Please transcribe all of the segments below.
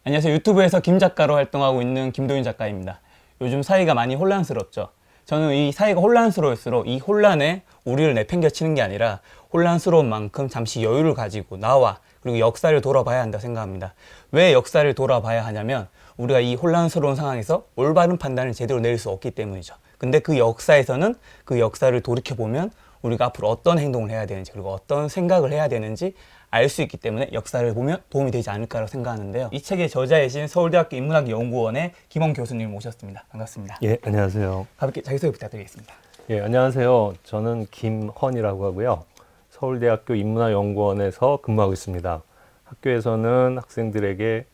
안녕하세요. 유튜브에서 김 작가로 활동하고 있는 김도윤 작가입니다. 요즘 사이가 많이 혼란스럽죠. 저는 이 사이가 혼란스러울수록 이 혼란에 우리를 내팽개치는 게 아니라 혼란스러운 만큼 잠시 여유를 가지고 나와 그리고 역사를 돌아봐야 한다 생각합니다. 왜 역사를 돌아봐야 하냐면 우리가 이 혼란스러운 상황에서 올바른 판단을 제대로 내릴 수 없기 때문이죠. 근데 그 역사에서는 그 역사를 돌이켜보면 우리가 앞으로 어떤 행동을 해야 되는지 그리고 어떤 생각을 해야 되는지 알 수 있기 때문에 역사를 보면 도움이 되지 않을까라고 생각하는데요. 이 책의 저자이신 서울대학교 인문학연구원의 김원 교수님을 모셨습니다. 반갑습니다. 예, 안녕하세요. 가볍게 자기소개 부탁드리겠습니다. 예, 안녕하세요. 저는 김헌이라고 하고요. 서울대학교 인문학연구원에서 근무하고 있습니다. 학교에서는 학생들에게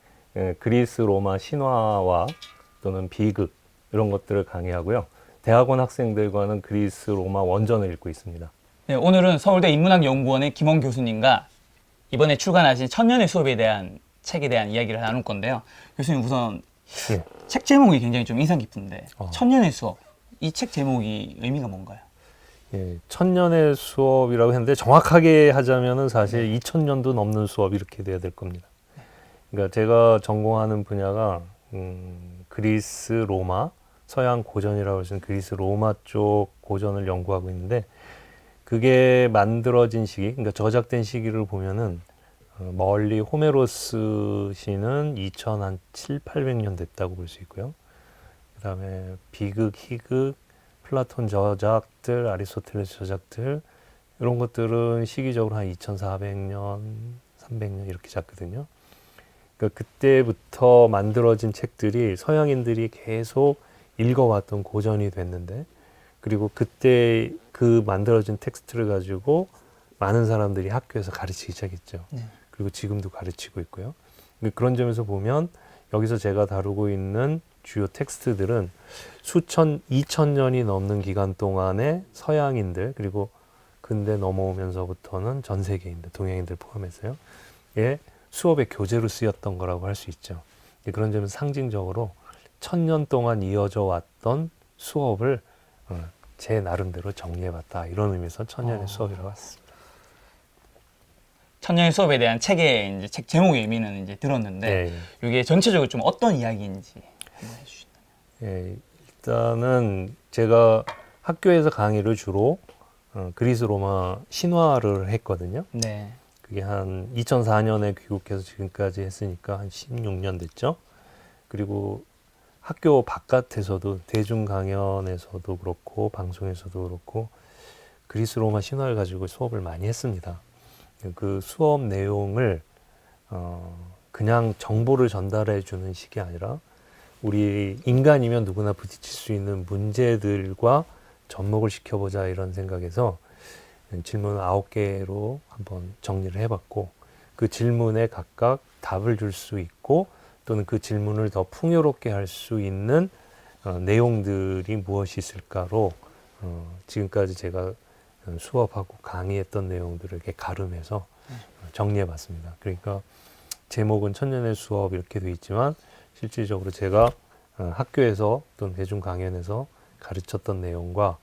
그리스 로마 신화와 또는 비극 이런 것들을 강의하고요. 대학원 학생들과는 그리스 로마 원전을 읽고 있습니다. 네, 오늘은 서울대 인문학연구원의 김원 교수님과 이번에 출간하신 천년의 수업에 대한 책에 대한 이야기를 나눌 건데요. 교수님 우선 예. 책 제목이 굉장히 좀 인상 깊은데 천년의 수업, 이 책 제목이 의미가 뭔가요? 예, 천년의 수업이라고 했는데 정확하게 하자면은 사실 2000년도 넘는 수업 이렇게 돼야 될 겁니다. 그러니까 제가 전공하는 분야가 그리스 로마, 서양 고전이라고 하시는 그리스 로마 쪽 고전을 연구하고 있는데 그게 만들어진 시기, 그러니까 저작된 시기를 보면은 멀리 호메로스 시는 2007, 800년 됐다고 볼 수 있고요. 그 다음에 비극, 희극, 플라톤 저작들, 아리스토텔레스 저작들 이런 것들은 시기적으로 한 2400년, 300년 이렇게 잡거든요. 그러니까 그때부터 만들어진 책들이 서양인들이 계속 읽어왔던 고전이 됐는데 그리고 그때 그 만들어진 텍스트를 가지고 많은 사람들이 학교에서 가르치기 시작했죠. 그리고 지금도 가르치고 있고요. 그런 점에서 보면 여기서 제가 다루고 있는 주요 텍스트들은 수천, 2000년이 넘는 기간 동안에 서양인들 그리고 근대 넘어오면서부터는 전 세계인들, 동양인들 포함해서요. 예, 수업의 교재로 쓰였던 거라고 할 수 있죠. 그런 점에서 상징적으로 1000년 동안 이어져 왔던 수업을 제 나름대로 정리해봤다. 이런 의미에서 천년의 수업이라고 했습니다. 천년의 수업에 대한 책의 이제 책 제목의 의미는 이제 들었는데 이게 전체적으로 좀 어떤 이야기인지 한번 해주시나요? 예, 일단은 제가 학교에서 강의를 주로 그리스 로마 신화를 했거든요. 네. 그게 한 2004년에 귀국해서 지금까지 했으니까 한 16년 됐죠. 그리고 학교 바깥에서도 대중 강연에서도 그렇고 방송에서도 그렇고 그리스 로마 신화를 가지고 수업을 많이 했습니다. 그 수업 내용을 그냥 정보를 전달해 주는 식이 아니라 우리 인간이면 누구나 부딪힐 수 있는 문제들과 접목을 시켜보자 이런 생각에서 질문 9개로 한번 정리를 해봤고 그 질문에 각각 답을 줄 수 있고 또는 그 질문을 더 풍요롭게 할 수 있는 내용들이 무엇이 있을까로 지금까지 제가 수업하고 강의했던 내용들을 이렇게 가름해서 정리해봤습니다. 그러니까 제목은 천년의 수업 이렇게 돼 있지만 실질적으로 제가 학교에서 또는 대중 강연에서 가르쳤던 내용과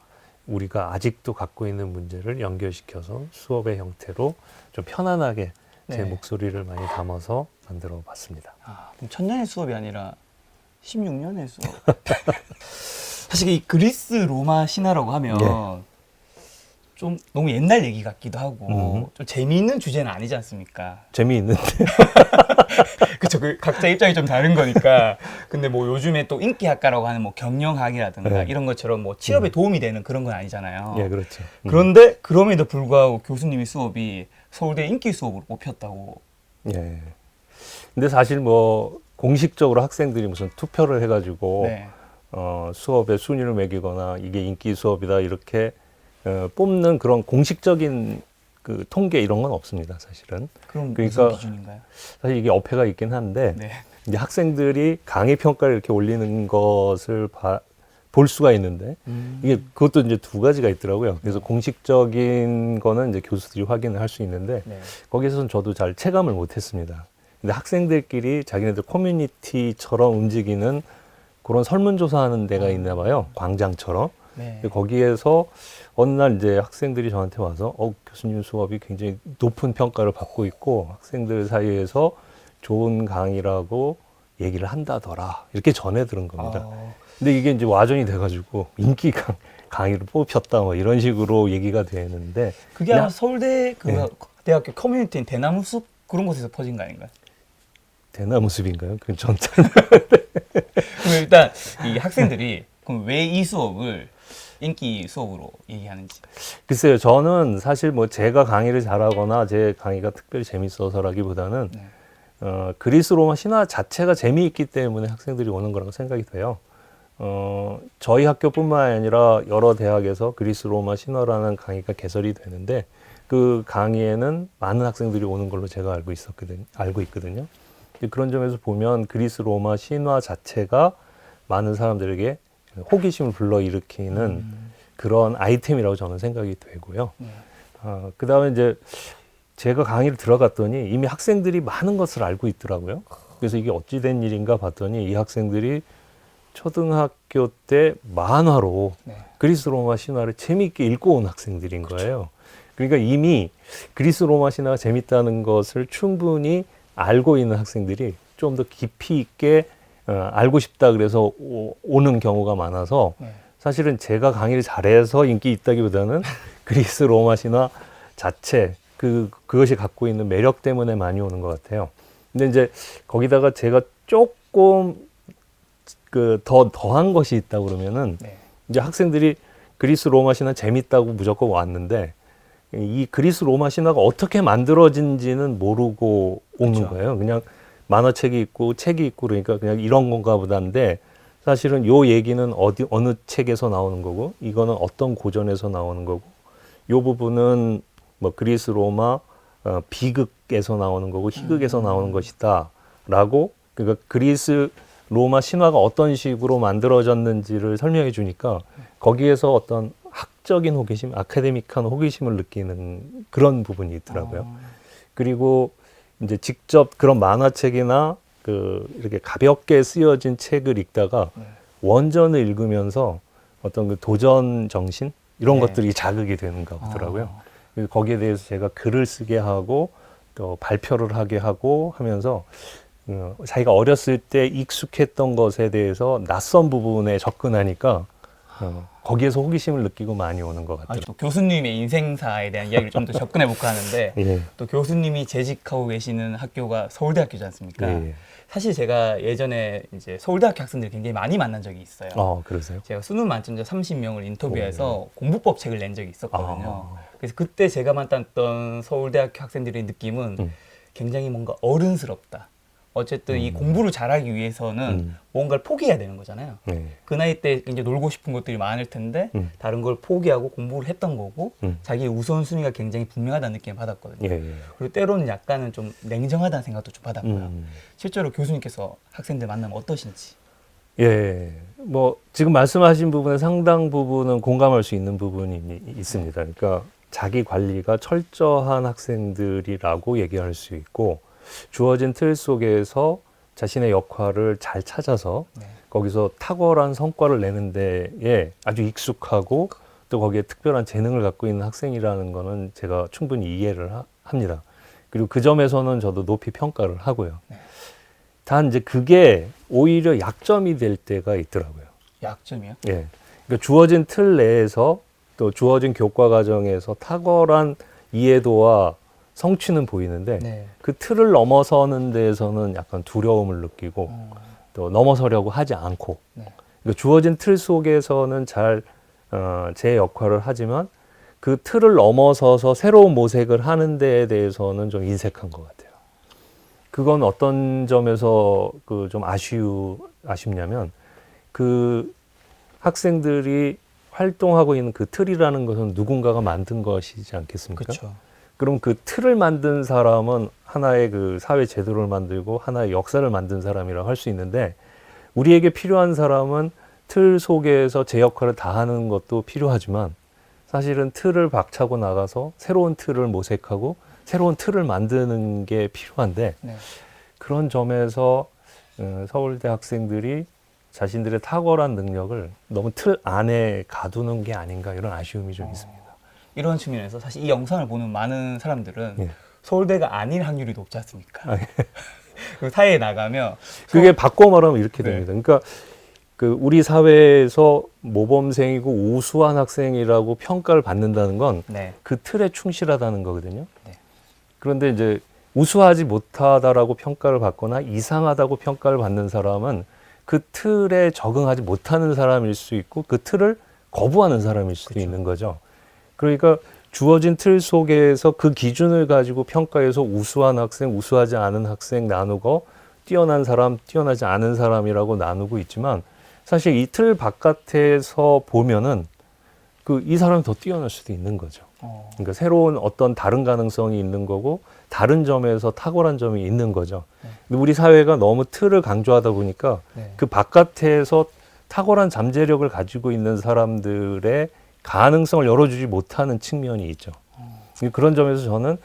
우리가 아직도 갖고 있는 문제를 연결시켜서 수업의 형태로 좀 편안하게 제 목소리를 많이 담아서 만들어 봤습니다. 그럼 천년의 수업이 아니라 16년의 수업. 사실 이 그리스 로마 신화라고 하면 좀 너무 옛날 얘기 같기도 하고 좀 재미있는 주제는 아니지 않습니까? 재미있는데. 그쵸. 그 각자 입장이 좀 다른 거니까. 근데 뭐 요즘에 또 인기학과라고 하는 뭐 경영학이라든가 이런 것처럼 뭐 취업에 도움이 되는 그런 건 아니잖아요. 예, 그렇죠. 그런데 그럼에도 불구하고 교수님의 수업이 서울대 인기 수업으로 뽑혔다고. 예. 근데 사실 뭐 공식적으로 학생들이 무슨 투표를 해가지고 수업의 순위를 매기거나 이게 인기 수업이다 이렇게 뽑는 그런 공식적인 그 통계 이런 건 없습니다, 사실은. 그럼 그러니까 무슨 기준인가요? 사실 이게 어폐가 있긴 한데 이제 학생들이 강의 평가를 이렇게 올리는 것을 볼 수가 있는데 이게 그것도 이제 두 가지가 있더라고요. 그래서 공식적인 거는 이제 교수들이 확인을 할 수 있는데 거기서는 저도 잘 체감을 못했습니다. 근데 학생들끼리 자기네들 커뮤니티처럼 움직이는 그런 설문조사하는 데가 있나 봐요. 광장처럼. 거기에서 어느 날 이제 학생들이 저한테 와서 교수님 수업이 굉장히 높은 평가를 받고 있고 학생들 사이에서 좋은 강의라고 얘기를 한다더라. 이렇게 전해 들은 겁니다. 어, 근데 이게 이제 와전이 돼가지고 인기 강의로 뽑혔다 뭐 이런 식으로 얘기가 되는데 그게 아마 서울대 그 네. 대학교 커뮤니티인 대나무 숲 그런 곳에서 퍼진 거 아닌가요? 대나무 숲인가요? 그건 전 그럼 일단 이 학생들이 그럼 왜 이 수업을 인기 수업으로 얘기하는지. 글쎄요. 저는 사실 뭐 제가 강의를 잘하거나 제 강의가 특별히 재밌어서라기보다는 네. 그리스 로마 신화 자체가 재미있기 때문에 학생들이 오는 거라고 생각이 돼요. 저희 학교뿐만 아니라 여러 대학에서 그리스 로마 신화라는 강의가 개설이 되는데 그 강의에는 많은 학생들이 오는 걸로 제가 알고 있거든요. 그런 점에서 보면 그리스 로마 신화 자체가 많은 사람들에게 호기심을 불러일으키는 그런 아이템이라고 저는 생각이 되고요. 네. 그 다음에 이제 제가 강의를 들어갔더니 이미 학생들이 많은 것을 알고 있더라고요. 그래서 이게 어찌 된 일인가 봤더니 이 학생들이 초등학교 때 만화로 네. 그리스 로마 신화를 재미있게 읽고 온 학생들인 거예요. 그러니까 이미 그리스 로마 신화가 재밌다는 것을 충분히 알고 있는 학생들이 좀 더 깊이 있게 알고 싶다 그래서 오는 경우가 많아서 네. 사실은 제가 강의를 잘해서 인기 있다기보다는 그리스 로마 신화 자체 그것이 갖고 있는 매력 때문에 많이 오는 것 같아요. 근데 이제 거기다가 제가 조금 더한 것이 있다 그러면은 네. 이제 학생들이 그리스 로마 신화 재밌다고 무조건 왔는데 이 그리스 로마 신화가 어떻게 만들어진지는 모르고 오는 그렇죠. 거예요. 그냥 만화책이 있고 책이 있고 그러니까 그냥 이런 건가 보다인데 사실은 요 얘기는 어느 책에서 나오는 거고 이거는 어떤 고전에서 나오는 거고 요 부분은 뭐 그리스 로마 비극에서 나오는 거고 희극에서 나오는 것이다라고 그러니까 그리스 로마 신화가 어떤 식으로 만들어졌는지를 설명해 주니까 거기에서 어떤 학적인 호기심, 아카데믹한 호기심을 느끼는 그런 부분이 있더라고요. 그리고 이제 직접 그런 만화책이나 이렇게 가볍게 쓰여진 책을 읽다가 네. 원전을 읽으면서 어떤 그 도전 정신 이런 네. 것들이 자극이 되는가 보더라고요. 그래서 거기에 대해서 제가 글을 쓰게 하고 또 발표를 하게 하고 하면서 자기가 어렸을 때 익숙했던 것에 대해서 낯선 부분에 접근하니까 거기에서 호기심을 느끼고 많이 오는 것 같아요. 또 교수님의 인생사에 대한 이야기를 좀 더 접근해 볼까 하는데 예. 또 교수님이 재직하고 계시는 학교가 서울대학교지 않습니까? 예. 사실 제가 예전에 이제 서울대학교 학생들을 굉장히 많이 만난 적이 있어요. 그러세요? 제가 수능 만점자 30명을 인터뷰해서 공부법 책을 낸 적이 있었거든요. 아. 그래서 그때 제가 만났던 서울대학교 학생들의 느낌은 굉장히 뭔가 어른스럽다. 어쨌든 이 공부를 잘하기 위해서는 뭔가를 포기해야 되는 거잖아요. 네. 그 나이 때 이제 놀고 싶은 것들이 많을 텐데 다른 걸 포기하고 공부를 했던 거고 자기의 우선순위가 굉장히 분명하다는 느낌을 받았거든요. 예, 예. 그리고 때로는 약간은 좀 냉정하다는 생각도 좀 받았고요. 실제로 교수님께서 학생들 만나면 어떠신지. 예. 뭐 지금 말씀하신 부분의 상당 부분은 공감할 수 있는 부분이 있습니다. 그러니까 자기 관리가 철저한 학생들이라고 얘기할 수 있고 주어진 틀 속에서 자신의 역할을 잘 찾아서 네. 거기서 탁월한 성과를 내는 데에 아주 익숙하고 또 거기에 특별한 재능을 갖고 있는 학생이라는 거는 제가 충분히 이해를 합니다. 그리고 그 점에서는 저도 높이 평가를 하고요. 네. 단 이제 그게 오히려 약점이 될 때가 있더라고요. 약점이요? 예. 그러니까 주어진 틀 내에서 또 주어진 교과 과정에서 탁월한 이해도와 성취는 보이는데 네. 그 틀을 넘어서는 데에서는 약간 두려움을 느끼고 또 넘어서려고 하지 않고 네. 그러니까 주어진 틀 속에서는 잘 제 역할을 하지만 그 틀을 넘어서서 새로운 모색을 하는 데에 대해서는 좀 인색한 것 같아요. 그건 어떤 점에서 좀 아쉽냐면 그 학생들이 활동하고 있는 그 틀이라는 것은 누군가가 만든 것이지 않겠습니까? 그렇죠. 그럼 그 틀을 만든 사람은 하나의 그 사회 제도를 만들고 하나의 역사를 만든 사람이라고 할 수 있는데 우리에게 필요한 사람은 틀 속에서 제 역할을 다하는 것도 필요하지만 사실은 틀을 박차고 나가서 새로운 틀을 모색하고 새로운 틀을 만드는 게 필요한데 네. 그런 점에서 서울대 학생들이 자신들의 탁월한 능력을 너무 틀 안에 가두는 게 아닌가 이런 아쉬움이 좀 있습니다. 이런 측면에서 사실 이 영상을 보는 많은 사람들은 예. 서울대가 아닐 확률이 높지 않습니까? 그 사회에 나가면 그게 바꿔 말하면 이렇게 네. 됩니다. 그러니까 그 우리 사회에서 모범생이고 우수한 학생이라고 평가를 받는다는 건 네. 그 틀에 충실하다는 거거든요. 네. 그런데 이제 우수하지 못하다라고 평가를 받거나 이상하다고 평가를 받는 사람은 그 틀에 적응하지 못하는 사람일 수 있고 그 틀을 거부하는 사람일 수도 그쵸. 있는 거죠. 그러니까 주어진 틀 속에서 그 기준을 가지고 평가해서 우수한 학생, 우수하지 않은 학생 나누고 뛰어난 사람, 뛰어나지 않은 사람이라고 나누고 있지만 사실 이 틀 바깥에서 보면은 그 이 사람이 더 뛰어날 수도 있는 거죠. 그러니까 새로운 어떤 다른 가능성이 있는 거고 다른 점에서 탁월한 점이 있는 거죠. 네. 근데 우리 사회가 너무 틀을 강조하다 보니까 네. 그 바깥에서 탁월한 잠재력을 가지고 있는 사람들의 가능성을 열어주지 못하는 측면이 있죠. 그런 점에서 저는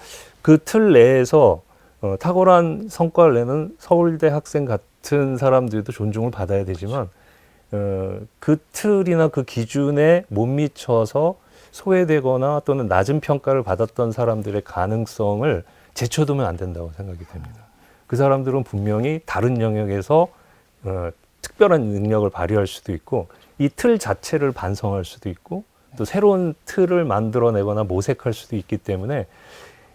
그 틀 내에서 탁월한 성과를 내는 서울대 학생 같은 사람들도 존중을 받아야 되지만 그 틀이나 그 기준에 못 미쳐서 소외되거나 또는 낮은 평가를 받았던 사람들의 가능성을 제쳐두면 안 된다고 생각이 됩니다. 그 사람들은 분명히 다른 영역에서 특별한 능력을 발휘할 수도 있고 이 틀 자체를 반성할 수도 있고 또 새로운 틀을 만들어내거나 모색할 수도 있기 때문에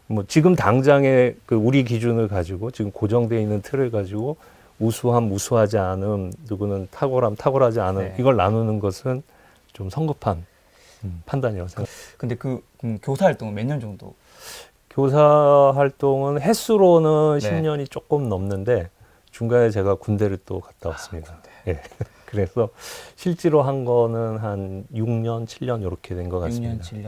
뭐 지금 당장의 그 우리 기준을 가지고 지금 고정되어 있는 틀을 가지고 우수함, 우수하지 않음, 누구는 탁월함, 탁월하지 않음 네. 이걸 나누는 것은 좀 성급한 판단이라고 생각합니다. 근데 그럼 교사 활동은 몇 년 정도? 교사 활동은 횟수로는 네. 10년이 조금 넘는데 중간에 제가 군대를 또 갔다 왔습니다. 예. 그래서 실제로 한 거는 한 6년, 7년 이렇게 된 것 같습니다. 6년, 7년.